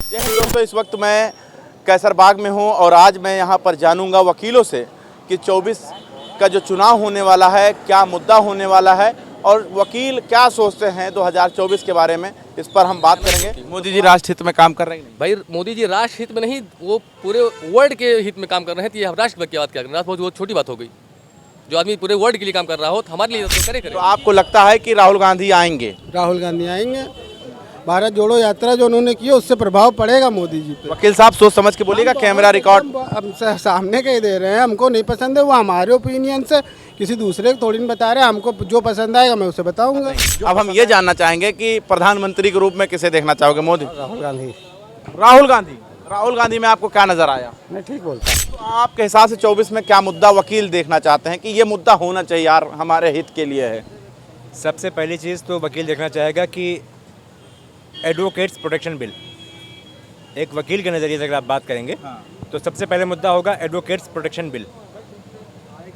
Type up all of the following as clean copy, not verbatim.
जय हिंद दोस्तों, इस वक्त मैं कैसरबाग में हूं और आज मैं यहां पर जानूंगा वकीलों से कि 24 का जो चुनाव होने वाला है क्या मुद्दा होने वाला है और वकील क्या सोचते हैं 2024 के बारे में, इस पर हम बात करेंगे। मोदी जी राष्ट्र हित में काम कर रहे हैं? भाई मोदी जी राष्ट्र हित में नहीं, वो पूरे वर्ल्ड के हित में काम कर रहे हैं। तो ये राष्ट्र की बात क्या कर रहे हैं? बहुत छोटी बात हो गई। जो आदमी पूरे वर्ल्ड के लिए काम कर रहा हो तो हमारे लिए तो करे। तो आपको लगता है कि राहुल गांधी आएंगे? राहुल गांधी आएंगे। भारत जोड़ो यात्रा जो उन्होंने की उससे प्रभाव पड़ेगा मोदी जी पे। वकील साहब सोच समझ के बोलिएगा, कैमरा रिकॉर्ड। हम सामने कह दे रहे हैं, हमको नहीं पसंद है वो हमारे ओपिनियन से, किसी दूसरे को थोड़ी नहीं बता रहे। हमको जो पसंद आएगा मैं उसे बताऊंगा। अब हम ये जानना चाहेंगे कि प्रधानमंत्री के रूप में किसे देखना चाहोगे? मोदी? राहुल गांधी। राहुल गांधी। राहुल गांधी में आपको क्या नजर आया? मैं ठीक बोलता हूँ। तो आपके हिसाब से 24 में क्या मुद्दा वकील देखना चाहते हैं कि ये मुद्दा होना चाहिए यार, हमारे हित के लिए है? सबसे पहली चीज़ तो वकील देखना चाहेगा कि एडवोकेट्स प्रोटेक्शन बिल, एक वकील के नज़रिए से अगर आप बात करेंगे तो सबसे पहले मुद्दा होगा एडवोकेट्स प्रोटेक्शन बिल,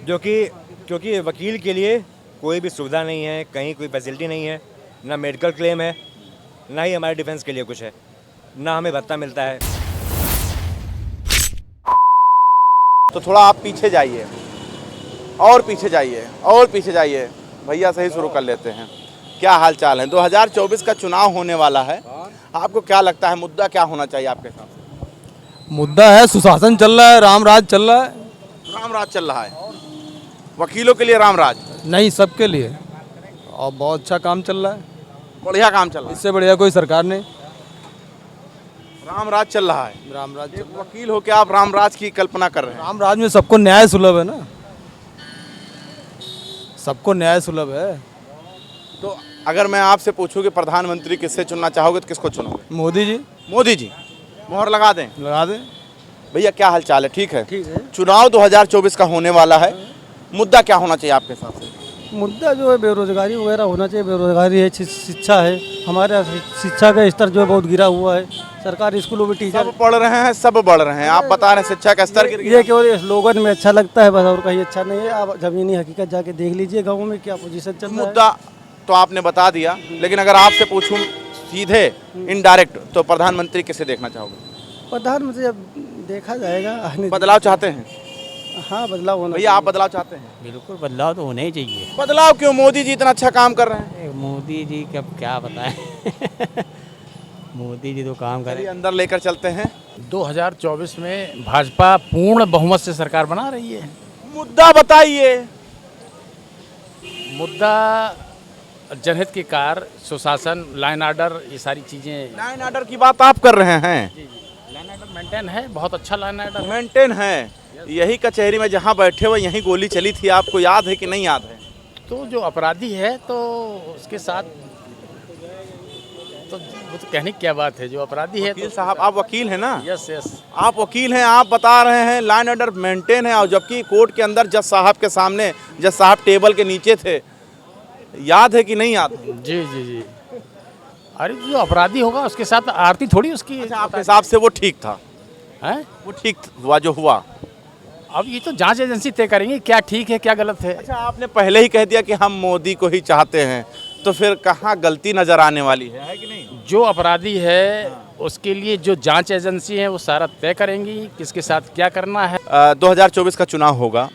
जो कि क्योंकि वकील के लिए कोई भी सुविधा नहीं है, कहीं कोई फैसिलिटी नहीं है, ना मेडिकल क्लेम है, ना ही हमारे डिफेंस के लिए कुछ है, ना हमें भत्ता मिलता है। तो थोड़ा आप पीछे जाइए और पीछे जाइए और पीछे जाइए, भैया से ही शुरू कर लेते हैं। क्या हाल चाल है? 2024 का चुनाव होने वाला है, आपको क्या लगता है मुद्दा क्या होना चाहिए आपके हिसाब से? मुद्दा है सुशासन चल रहा है, राम राज चल रहा है। राम राज चल रहा है, वकीलों के लिए राम राज नहीं, सबके लिए, और बहुत अच्छा काम चल रहा है। बढ़िया काम चल रहा है, इससे बढ़िया कोई सरकार नहीं। राम राज चल रहा है। राम राज एक वकील हो के आप राम राज की कल्पना कर रहे हैं? राम राज में सबको न्याय सुलभ है ना, सबको न्याय सुलभ है। तो अगर मैं आपसे पूछूं कि प्रधानमंत्री किससे चुनना चाहोगे तो किसको चुनोगे? मोदी जी। मोदी जी। मोहर लगा दें? लगा दें। भैया क्या हाल चाल है? ठीक है। ठीक है। चुनाव 2024 का होने वाला है, मुद्दा क्या होना चाहिए आपके हिसाब से? मुद्दा जो है बेरोजगारी वगैरह होना चाहिए। बेरोजगारी है, शिक्षा है, हमारे यहाँ शिक्षा का स्तर जो है बहुत गिरा हुआ है। सरकारी स्कूलों में टीचर सब पढ़ रहे हैं, सब बढ़ रहे हैं, आप बता रहे हैं शिक्षा का स्तर गिर गया। ये केवल स्लोगन में अच्छा लगता है बस, और कहीं अच्छा नहीं है। आप जमीनी हकीकत जाके देख लीजिए गाँव में क्या पोजीशन चल रहा है। मुद्दा तो आपने बता दिया, लेकिन अगर आपसे पूछूं सीधे इनडायरेक्ट तो प्रधानमंत्री किसे देखना चाहोगे? प्रधानमंत्री अब देखा जाएगा। बदलाव चाहते हैं? हाँ, बदलाव होना भैया आप बदलाव चाहते हैं? बिल्कुल बदलाव तो होना ही चाहिए। बदलाव क्यों? मोदी जी इतना अच्छा काम कर रहे हैं। मोदी जी का क्या बताएं मोदी जी तो काम चलिए करें। अंदर लेकर चलते हैं। 2024 में भाजपा पूर्ण बहुमत से सरकार बना रही है। मुद्दा बताइए। मुद्दा जनहित की कार, सुशासन, लाइन ऑर्डर, ये सारी चीज़ें। लाइन ऑर्डर की बात आप कर रहे हैं? लाइन ऑर्डर मेंटेन है, बहुत अच्छा लाइन ऑर्डर है। मेंटेन है। यही कचहरी में जहां बैठे हुए यहीं गोली चली थी, आपको याद है कि नहीं याद है? तो जो अपराधी है तो उसके साथ तो वो तो कहने की क्या बात है, जो अपराधी है वकील तो। साहब आप वकील हैं ना? Yes yes. आप वकील हैं, आप बता रहे हैं लाइन ऑर्डर मेंटेन है, और जबकि कोर्ट के अंदर जज साहब के सामने, जज साहब टेबल के नीचे थे। याद है कि नहीं याद है? जी जी जी। अरे जो अपराधी होगा उसके साथ आरती थोड़ी उसकी। अच्छा, आपके हिसाब से वो ठीक था? है वो ठीक हुआ जो हुआ? अब ये तो जांच एजेंसी तय करेंगे क्या ठीक है क्या गलत है। अच्छा, आपने पहले ही कह दिया कि हम मोदी को ही चाहते हैं, तो फिर कहाँ गलती नजर आने वाली है कि नहीं? जो अपराधी है उसके लिए जो जांच एजेंसी है वो सारा तय करेंगी किसके साथ क्या करना है। 2024 का चुनाव होगा,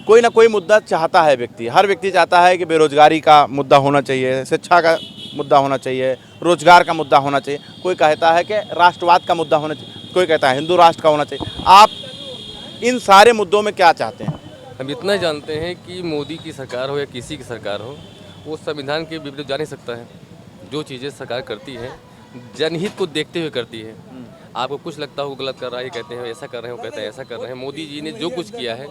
कोई ना कोई मुद्दा चाहता है व्यक्ति, हर व्यक्ति चाहता है कि बेरोजगारी का मुद्दा होना चाहिए, शिक्षा का मुद्दा होना चाहिए, रोजगार का मुद्दा होना चाहिए, कोई कहता है कि राष्ट्रवाद का मुद्दा होना चाहिए, कोई कहता है हिंदू राष्ट्र का होना चाहिए। आप इन सारे मुद्दों में क्या चाहते हैं? हम इतना ही जानते हैं कि मोदी की सरकार हो या किसी की सरकार हो, वो संविधान के विपरीत जा नहीं सकता है। जो चीज़ें सरकार करती है जनहित को देखते हुए करती है। आपको कुछ लगता हो गलत कर रहा है, ये कहते हैं ऐसा कर रहे हैं, वो कहते हैं ऐसा कर रहे हैं। मोदी जी ने जो कुछ किया है,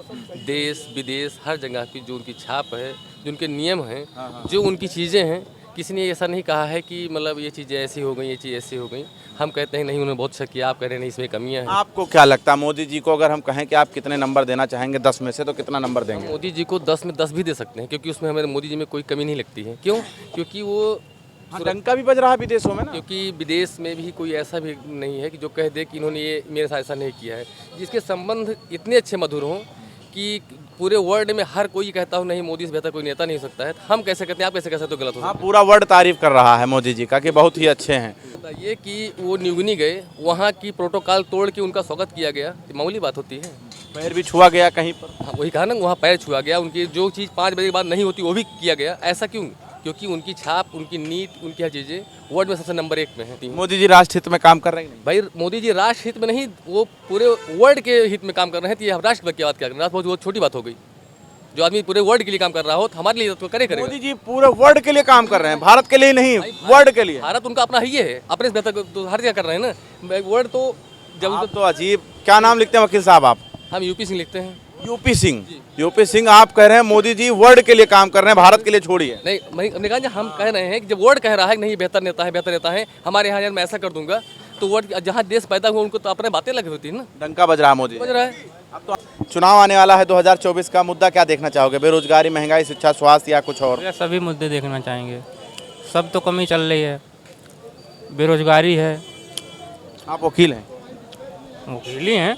देश विदेश हर जगह की जो उनकी छाप है, जो उनके नियम हैं, जो उनकी चीज़ें हैं, किसी ने ऐसा नहीं कहा है कि मतलब ये चीज़ें ऐसी हो गई, ये चीज़ ऐसी हो गई। हम कहते हैं नहीं उन्होंने बहुत अच्छा किया, आप कह रहे हैं नहीं इसमें कमियां हैं। आपको क्या लगता है मोदी जी को अगर हम कहें कि आप कितने नंबर देना चाहेंगे 10 में से, तो कितना नंबर देंगे? मोदी जी को 10 में 10 भी दे सकते हैं, क्योंकि उसमें हमें मोदी जी में कोई कमी नहीं लगती है। क्यों? क्योंकि वो डंका भी बज रहा है विदेशों में ना, क्योंकि विदेश में भी कोई ऐसा भी नहीं है कि जो कह दे कि इन्होंने ये मेरे साथ ऐसा नहीं किया है। जिसके संबंध इतने अच्छे मधुर हों कि पूरे वर्ल्ड में हर कोई कहता हूँ नहीं मोदी से बेहतर कोई नेता नहीं हो सकता है, हम कैसे कहते हैं, आप कैसे कह सकते हो गलत हो हाँ, पूरा वर्ल्ड तारीफ कर रहा है मोदी जी का कि बहुत ही अच्छे हैं। सकता है। ये कि वो न्यूगिनी गए, वहाँ की प्रोटोकॉल तोड़ के उनका स्वागत किया गया, ये मामूली बात होती है। पैर भी छुआ गया कहीं पर। हाँ, वही कहा ना, वहाँ पैर छुआ गया, उनकी जो चीज़ 5 बजे के बाद नहीं होती वो भी किया गया। ऐसा क्यों? क्योंकि उनकी छाप, उनकी नीट, उनकी हर चीज़ें वर्ल्ड में सबसे नंबर 1 में है। मोदी जी राष्ट्र हित में काम कर रहे हैं कि नहीं? भाई मोदी जी राष्ट्र हित में नहीं, वो पूरे वर्ल्ड के हित में काम कर रहे हैं। तो ये राष्ट्र की बात क्या करें, राष्ट्र बहुत छोटी बात हो गई। जो आदमी पूरे वर्ल्ड के लिए काम कर रहा हो तो हमारे लिए तो करेगा। मोदी जी पूरे वर्ल्ड के लिए काम कर रहे हैं, भारत के लिए नहीं, वर्ल्ड के लिए। भारत उनका अपना ही है, अपने से बेहतर तो हर जगह कर रहे हैं ना। वर्ल्ड तो जब आप तो अजीब, क्या नाम लिखते हैं वकील साहब आप? हम यूपी सिंह लिखते हैं। यूपी सिंह। यूपी सिंह आप कह रहे हैं मोदी जी वर्ल्ड के लिए काम कर रहे हैं, भारत के लिए छोड़िए। नहीं, मैंने कहा हम कह रहे हैं कि जब वर्ल्ड कह रहा है कि नहीं बेहतर नेता है, बेहतर नेता है, हमारे यहाँ मैं ऐसा कर दूंगा, तो वर्ल्ड जहाँ देश पैदा हुआ उनको तो अपने बातें लगी होती है ना। डंका बज रहा है मोदी। समझ रहा है। अब तो चुनाव आने वाला है 2024 का, मुद्दा क्या देखना चाहोगे? बेरोजगारी, महंगाई, शिक्षा, स्वास्थ्य या कुछ और? सभी मुद्दे देखना चाहेंगे, सब तो कमी चल रही है, बेरोजगारी है। आप वकील हैं? वकील ही हैं।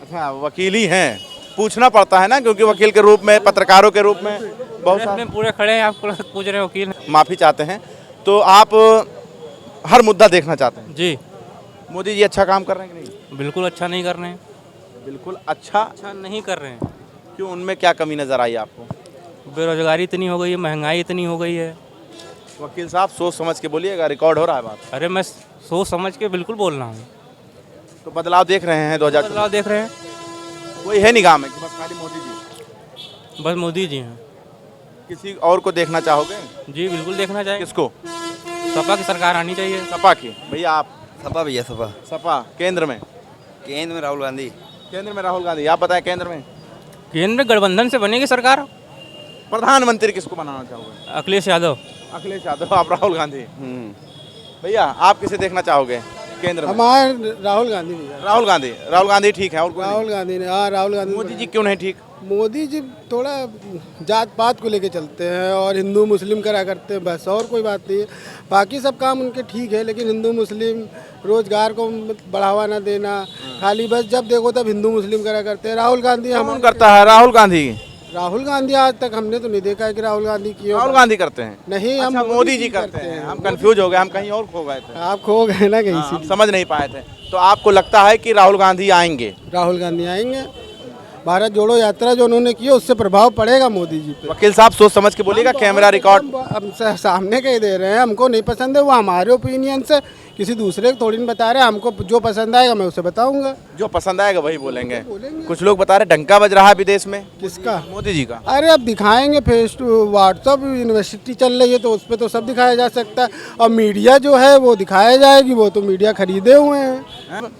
अच्छा, वकील ही हैं। पूछना पड़ता है ना, क्योंकि वकील के रूप में, पत्रकारों के रूप में बहुत सारे पूरे खड़े हैं, आप पूछ रहे हैं वकील हैं। माफ़ी चाहते हैं। तो आप हर मुद्दा देखना चाहते हैं? जी मोदी जी अच्छा काम कर रहे हैं कि नहीं? बिल्कुल अच्छा नहीं कर रहे हैं, बिल्कुल अच्छा नहीं कर रहे हैं। क्यों, उनमें क्या कमी नज़र आई आपको? बेरोजगारी इतनी हो गई है, महंगाई इतनी हो गई है। वकील साहब सोच समझ के बोलिएगा, रिकॉर्ड हो रहा है बात। अरे मैं सोच समझ के बिल्कुल बोल रहा हूँ। तो बदलाव देख रहे हैं 2024? बदलाव देख रहे हैं, कोई है निगाह में कि बस खाली मोदी जी? बस मोदी जी हैं। किसी और को देखना चाहोगे? जी बिल्कुल देखना चाहिए। किसको? सपा की सरकार आनी चाहिए। सपा की? भैया आप? सपा भैया सपा। सपा केंद्र में? केंद्र में राहुल गांधी। केंद्र में राहुल गांधी। आप बताएं केंद्र में? केंद्र में गठबंधन से बनेगी सरकार। प्रधानमंत्री किसको बनाना चाहोगे? अखिलेश यादव। अखिलेश यादव। आप राहुल गांधी। भैया आप किसे देखना चाहोगे केंद्र में? हमारे राहुल गांधी भैया। राहुल गांधी। राहुल गांधी ठीक है, और कोई नहीं? राहुल गांधी ने, हाँ राहुल गांधी। मोदी जी क्यों नहीं ठीक? मोदी जी थोड़ा जात पात को लेके चलते हैं और हिंदू मुस्लिम करा करते हैं, बस और कोई बात नहीं है। बाकी सब काम उनके ठीक है, लेकिन हिंदू मुस्लिम, रोजगार को बढ़ावा ना देना, खाली बस जब देखो तब हिंदू मुस्लिम करा करते हैं। राहुल गांधी कौन करता है? राहुल गांधी। राहुल गांधी आज तक हमने तो नहीं देखा है कि राहुल गांधी की। राहुल गांधी करते हैं? नहीं, हम अच्छा, मोदी जी करते हैं। हम कंफ्यूज हो गए, हम कहीं और खो गए थे। आप खो गए ना कहीं हम से। समझ नहीं पाए थे। तो आपको लगता है कि राहुल गांधी आएंगे? राहुल गांधी आएंगे। भारत जोड़ो यात्रा जो उन्होंने की है उससे प्रभाव पड़ेगा मोदी जी पे। वकील साहब सोच समझ के बोलिएगा, कैमरा रिकॉर्ड। हम सामने कह दे रहे हैं, हमको नहीं पसंद है वो हमारे ओपिनियन से, किसी दूसरे को थोड़ी नहीं बता रहे। हमको जो पसंद आएगा मैं उसे बताऊंगा। जो पसंद आएगा वही बोलेंगे। कुछ लोग बता रहे डंका बज रहा है विदेश में। किसका? मोदी जी का। अरे अब दिखाएंगे, फेस टू व्हाट्सअप यूनिवर्सिटी चल रही है तो उस पर तो सब दिखाया जा सकता है, और मीडिया जो है वो दिखाया जाएगी, वो तो मीडिया खरीदे हुए हैं।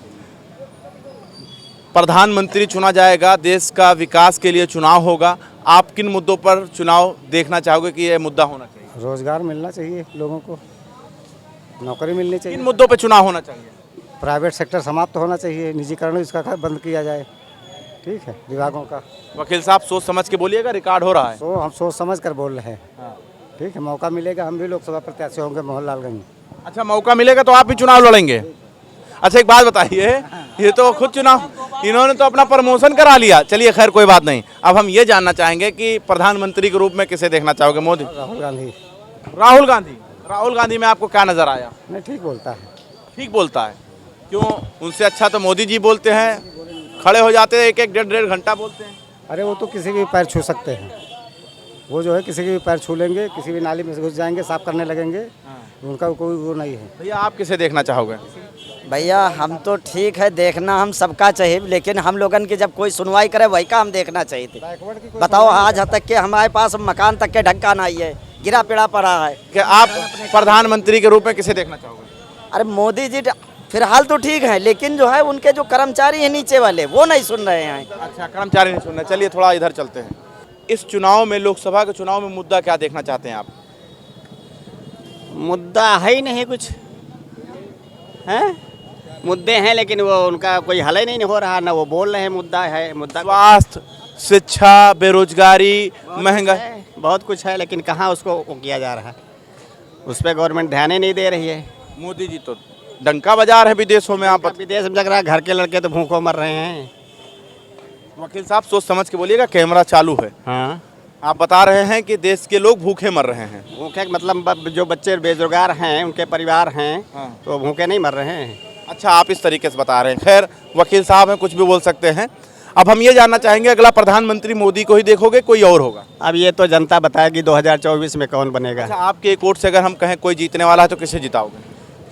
प्रधानमंत्री चुना जाएगा, देश का विकास के लिए चुनाव होगा। आप किन मुद्दों पर चुनाव देखना चाहोगे कि यह मुद्दा होना चाहिए? रोजगार मिलना चाहिए लोगों को, नौकरी मिलनी चाहिए। किन मुद्दों पर चुनाव होना चाहिए? प्राइवेट सेक्टर समाप्त होना चाहिए, निजीकरण इसका बंद किया जाए, ठीक है, विभागों का। वकील साहब सोच समझ के बोलिएगा, रिकॉर्ड हो रहा है। तो हम सोच समझ कर बोल रहे हैं, ठीक है। मौका मिलेगा हम भी लोकसभा प्रत्याशी होंगे मोहनलालगंज। अच्छा, मौका मिलेगा तो आप भी चुनाव लड़ेंगे? अच्छा, एक बात बताइए, ये तो खुद चुनाव, इन्होंने तो अपना प्रमोशन करा लिया। चलिए खैर कोई बात नहीं। अब हम ये जानना चाहेंगे कि प्रधानमंत्री के रूप में किसे देखना चाहोगे? मोदी? राहुल गांधी। राहुल गांधी। राहुल गांधी में आपको क्या नजर आया? नहीं, ठीक बोलता है। ठीक बोलता है? क्यों? उनसे अच्छा तो मोदी जी बोलते हैं, खड़े हो जाते हैं, एक एक डेढ़ घंटा बोलते हैं। अरे वो तो किसी के भी पैर छू सकते हैं, वो जो है किसी के भी पैर छू लेंगे, किसी भी नाली में से घुस जाएंगे, साफ करने लगेंगे, उनका कोई वो नहीं है। भैया आप किसे देखना चाहोगे? भैया हम तो ठीक है, देखना हम सबका चाहिए, लेकिन हम लोगन की जब कोई सुनवाई करे वही का हम देखना चाहिए थे। बताओ आज तक के हमारे पास मकान तक के ढक्का नहीं है, गिरा पिड़ा पड़ा है। कि आप प्रधानमंत्री के रूप में किसे देखना चाहोगे? अरे मोदी जी फिलहाल तो ठीक है, लेकिन जो है उनके जो कर्मचारी हैं नीचे वाले वो नहीं सुन रहे हैं। अच्छा, कर्मचारी नहीं सुन रहे। चलिए थोड़ा इधर चलते हैं। इस चुनाव में, लोकसभा के चुनाव में मुद्दा क्या देखना चाहते हैं आप? मुद्दा है ही नहीं कुछ, हैं मुद्दे हैं लेकिन वो उनका कोई हल ही नहीं हो रहा, ना वो बोल रहे हैं मुद्दा है। मुद्दा स्वास्थ्य, शिक्षा, बेरोजगारी, महंगाई, बहुत कुछ है, लेकिन कहाँ उसको वो किया जा रहा है, उस पर गवर्नमेंट ध्यान ही नहीं दे रही है। मोदी जी तो डंका बजा रहे हैं विदेशों में। आप विदेश में लग रहा है घर के लड़के तो भूखों मर रहे हैं। वकील साहब सोच समझ के बोलिएगा, कैमरा चालू है। हाँ, आप बता रहे हैं कि देश के लोग भूखे मर रहे हैं। भूखे मतलब जो बच्चे बेरोजगार हैं, उनके परिवार हैं, हाँ। तो भूखे नहीं मर रहे हैं। अच्छा, आप इस तरीके से बता रहे हैं। खैर, वकील साहब हैं, कुछ भी बोल सकते हैं। अब हम ये जानना चाहेंगे, अगला प्रधानमंत्री मोदी को ही देखोगे, कोई और होगा? अब ये तो जनता बताएगी 2024 में कौन बनेगा। अच्छा, आपके एक वोट से अगर हम कहें कोई जीतने वाला है तो किसे जिताओगे?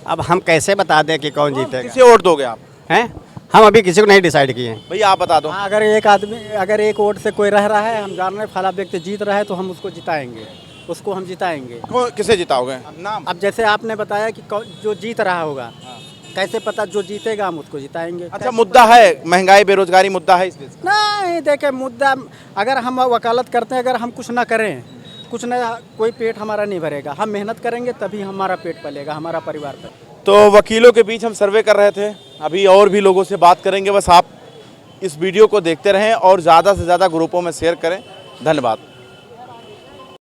अब हम कैसे बता दें कि कौन जीतेगा? किसे वोट दोगे आप? हैं, हम अभी किसी को नहीं डिसाइड किए हैं। भैया आप बता दो। अगर एक आदमी, अगर एक वोट से कोई रह रहा है, हम जान रहे हैं फला व्यक्ति जीत रहा है, तो हम उसको जिताएंगे, उसको हम जिताएंगे। किसे जिताओगे? नाम? अब जैसे आपने बताया कि जो जीत रहा होगा, कैसे पता जो जीतेगा हम उसको जिताएंगे। अच्छा, मुद्दा है महंगाई, बेरोजगारी मुद्दा है इस देश का? नहीं, देखे मुद्दा, अगर हम वकालत करते हैं, अगर हम कुछ ना करें, कुछ ना, कोई पेट हमारा नहीं भरेगा। हम मेहनत करेंगे तभी हमारा पेट पलेगा, हमारा परिवार पलेगा। तो वकीलों के बीच हम सर्वे कर रहे थे, अभी और भी लोगों से बात करेंगे। बस आप इस वीडियो को देखते रहें और ज़्यादा से ज़्यादा ग्रुपों में शेयर करें। धन्यवाद।